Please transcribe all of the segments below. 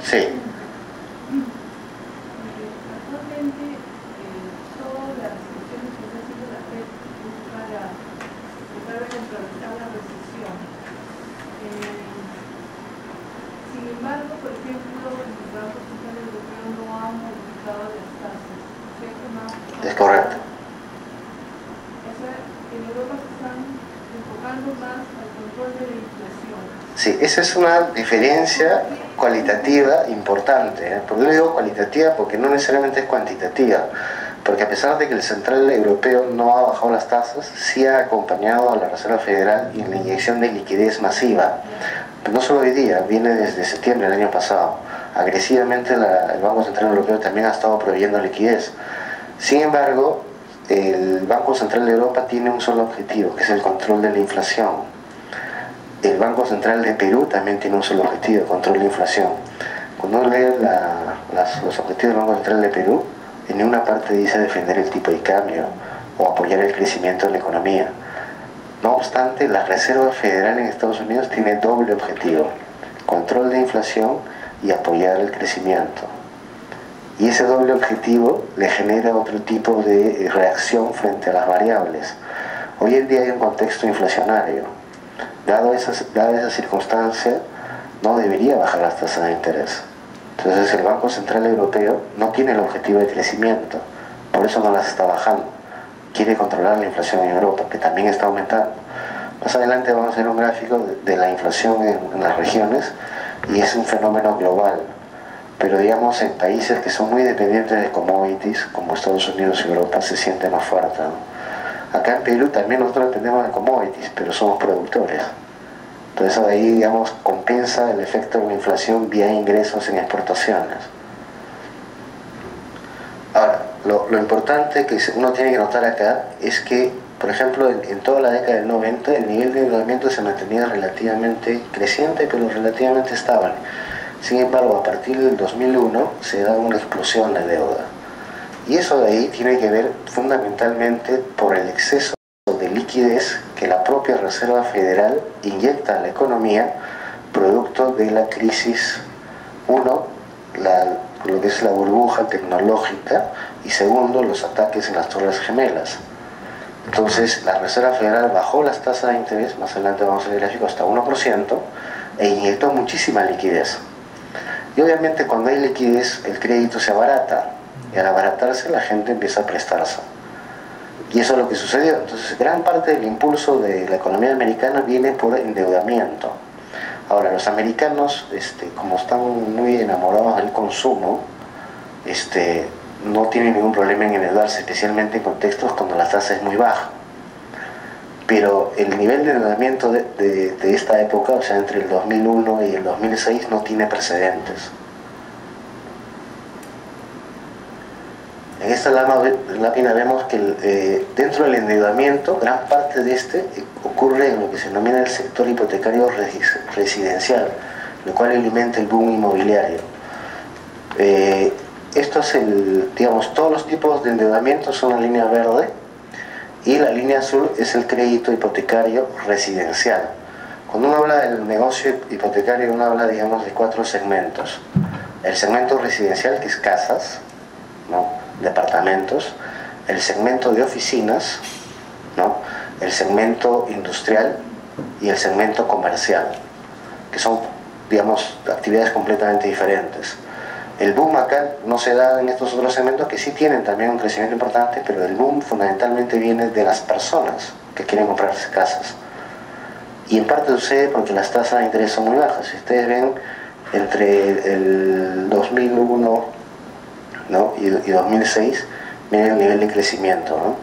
Sí. Actualmente, todas las acciones que está haciendo la FED para tratar de contrarrestar la recesión. Sin embargo, por ejemplo, el Banco Central Europeo no ha modificado las tasas. Es correcto. O sea, en Europa se están enfocando más al control de la inflación. Sí, esa es una diferencia cualitativa importante, ¿eh? ¿Por qué le digo cualitativa? Porque no necesariamente es cuantitativa. Porque a pesar de que el Central Europeo no ha bajado las tasas, sí ha acompañado a la Reserva Federal en la inyección de liquidez masiva. Pero no solo hoy día, viene desde septiembre del año pasado. Agresivamente el Banco Central Europeo también ha estado proveyendo liquidez. Sin embargo, el Banco Central de Europa tiene un solo objetivo, que es el control de la inflación. El Banco Central de Perú también tiene un solo objetivo, control de la inflación. Cuando uno lee los objetivos del Banco Central de Perú, en ninguna parte dice defender el tipo de cambio o apoyar el crecimiento de la economía. No obstante, la Reserva Federal en Estados Unidos tiene doble objetivo: control de inflación y apoyar el crecimiento. Y ese doble objetivo le genera otro tipo de reacción frente a las variables. Hoy en día hay un contexto inflacionario. Dado esa circunstancia, no debería bajar las tasas de interés. Entonces el Banco Central Europeo no tiene el objetivo de crecimiento, por eso no las está bajando. Quiere controlar la inflación en Europa, que también está aumentando. Más adelante vamos a ver un gráfico de la inflación en las regiones, y es un fenómeno global. Pero digamos, en países que son muy dependientes de commodities, como Estados Unidos y Europa, se siente más fuerte, ¿no? Acá en Perú también nosotros dependemos de commodities, pero somos productores. Entonces ahí, digamos, compensa el efecto de la inflación vía ingresos en exportaciones. Ahora, lo importante que uno tiene que notar acá es que, por ejemplo, en toda la década del 90, el nivel de endeudamiento se mantenía relativamente creciente, pero relativamente estable. Sin embargo, a partir del 2001 se da una explosión de deuda. Y eso de ahí tiene que ver fundamentalmente por el exceso de liquidez que la propia Reserva Federal inyecta a la economía producto de la crisis, uno, lo que es la burbuja tecnológica, y segundo, los ataques en las Torres Gemelas. Entonces la Reserva Federal bajó las tasas de interés, más adelante vamos a ver el gráfico, hasta 1%, e inyectó muchísima liquidez. Y obviamente cuando hay liquidez el crédito se abarata, y al abaratarse la gente empieza a prestarse. Y eso es lo que sucedió. Entonces gran parte del impulso de la economía americana viene por endeudamiento. Ahora, los americanos, como están muy enamorados del consumo, no tienen ningún problema en endeudarse, especialmente en contextos cuando la tasa es muy baja. Pero el nivel de endeudamiento de esta época, o sea, entre el 2001 y el 2006, no tiene precedentes. En esta lámina vemos que dentro del endeudamiento, gran parte de ocurre en lo que se denomina el sector hipotecario residencial, lo cual alimenta el boom inmobiliario. Esto es digamos, todos los tipos de endeudamiento son la línea verde, y la línea azul es el crédito hipotecario residencial. Cuando uno habla del negocio hipotecario, uno habla, digamos, de 4 segmentos. El segmento residencial, que es casas, ¿no?, departamentos; el segmento de oficinas, ¿no?, el segmento industrial y el segmento comercial, que son, digamos, actividades completamente diferentes. El boom acá no se da en estos otros segmentos, que sí tienen también un crecimiento importante, pero el boom fundamentalmente viene de las personas que quieren comprarse casas. Y en parte sucede porque las tasas de interés son muy bajas. Si ustedes ven, entre el 2001, ¿no?, y 2006, miren el nivel de crecimiento, ¿no?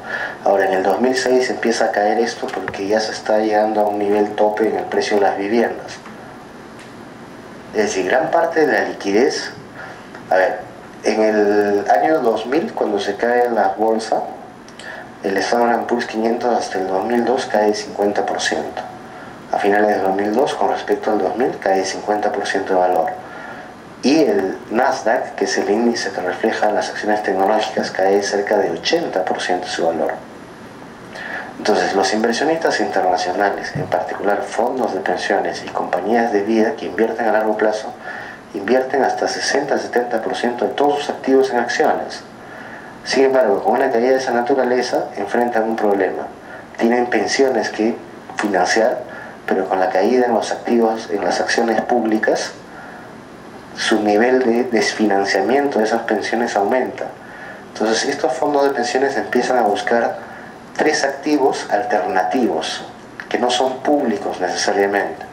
Ahora, en el 2006 empieza a caer esto porque ya se está llegando a un nivel tope en el precio de las viviendas. Es decir, gran parte de la liquidez... A ver, en el año 2000, cuando se cae la bolsa, el Standard & Poor's 500 hasta el 2002 cae 50%. A finales de 2002, con respecto al 2000, cae 50% de valor. Y el Nasdaq, que es el índice que refleja las acciones tecnológicas, cae cerca de 80% de su valor. Entonces, los inversionistas internacionales, en particular fondos de pensiones y compañías de vida que invierten a largo plazo, invierten hasta 60-70% de todos sus activos en acciones. Sin embargo, con una caída de esa naturaleza enfrentan un problema. Tienen pensiones que financiar, pero con la caída en los activos, en las acciones públicas, su nivel de desfinanciamiento de esas pensiones aumenta. Entonces, estos fondos de pensiones empiezan a buscar tres activos alternativos, que no son públicos necesariamente.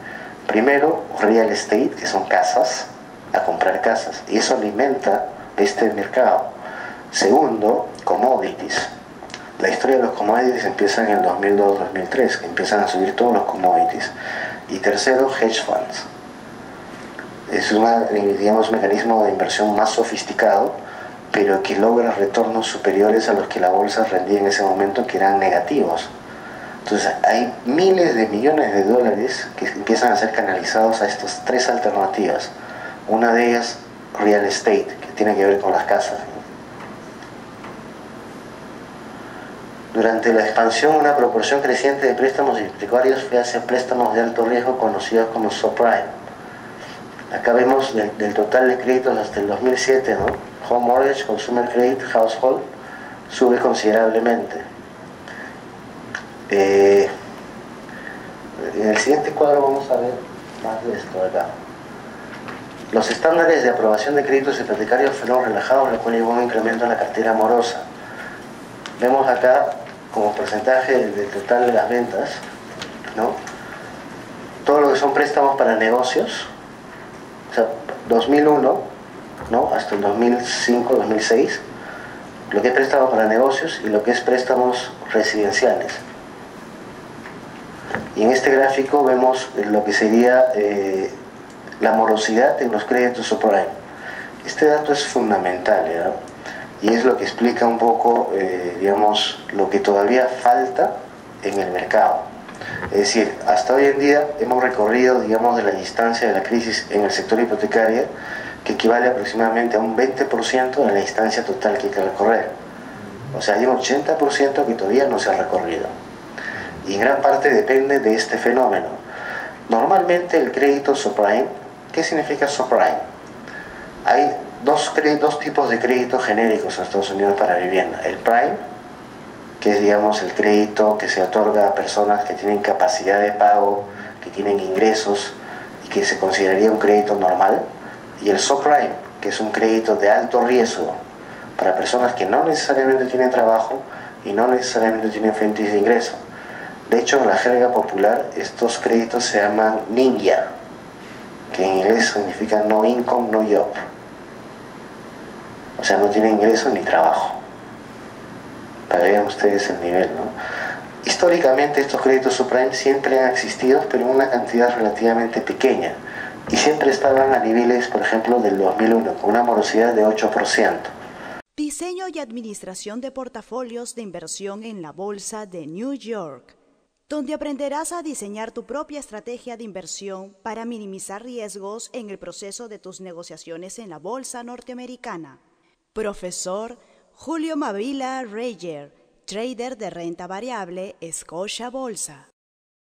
Primero, real estate, que son casas, a comprar casas, y eso alimenta este mercado. Segundo, commodities. La historia de los commodities empieza en el 2002-2003, que empiezan a subir todos los commodities. Y tercero, hedge funds. Es digamos, un mecanismo de inversión más sofisticado, pero que logra retornos superiores a los que la bolsa rendía en ese momento, que eran negativos. Entonces hay miles de millones de dólares que empiezan a ser canalizados a estas tres alternativas. Una de ellas, real estate, que tiene que ver con las casas. Durante la expansión, una proporción creciente de préstamos hipotecarios fue hacia préstamos de alto riesgo conocidos como subprime. Acá vemos del total de créditos hasta el 2007, ¿no? Home mortgage, consumer credit, household, sube considerablemente. En el siguiente cuadro vamos a ver más de esto acá. Los estándares de aprobación de créditos hipotecarios fueron relajados, lo cual llevó a un incremento en la cartera morosa. Vemos acá como porcentaje del total de las ventas, ¿no? Todo lo que son préstamos para negocios, o sea, 2001, ¿no? Hasta el 2005, 2006, lo que es préstamos para negocios y lo que es préstamos residenciales. Y en este gráfico vemos lo que sería la morosidad en los créditos subprime. Este dato es fundamental, ¿no? Y es lo que explica un poco, digamos, lo que todavía falta en el mercado. Es decir, hasta hoy en día hemos recorrido, digamos, de la distancia de la crisis en el sector hipotecario, que equivale aproximadamente a un 20% de la distancia total que hay que recorrer. O sea, hay un 80% que todavía no se ha recorrido. Y en gran parte depende de este fenómeno. Normalmente el crédito subprime, ¿qué significa subprime? Hay dos tipos de créditos genéricos en Estados Unidos para vivienda. El prime, que es, digamos, el crédito que se otorga a personas que tienen capacidad de pago, que tienen ingresos y que se consideraría un crédito normal. Y el subprime, que es un crédito de alto riesgo para personas que no necesariamente tienen trabajo y no necesariamente tienen fuentes de ingreso. De hecho, en la jerga popular, estos créditos se llaman NINJA, que en inglés significa no income, no job. O sea, no tienen ingreso ni trabajo. Para que vean ustedes el nivel, ¿no? Históricamente estos créditos subprime siempre han existido, pero en una cantidad relativamente pequeña. Y siempre estaban a niveles, por ejemplo, del 2001, con una morosidad de 8%. Diseño y administración de portafolios de inversión en la Bolsa de New York, donde aprenderás a diseñar tu propia estrategia de inversión para minimizar riesgos en el proceso de tus negociaciones en la Bolsa norteamericana. Profesor Julio Mavila Reyer, trader de renta variable, Scotia Bolsa.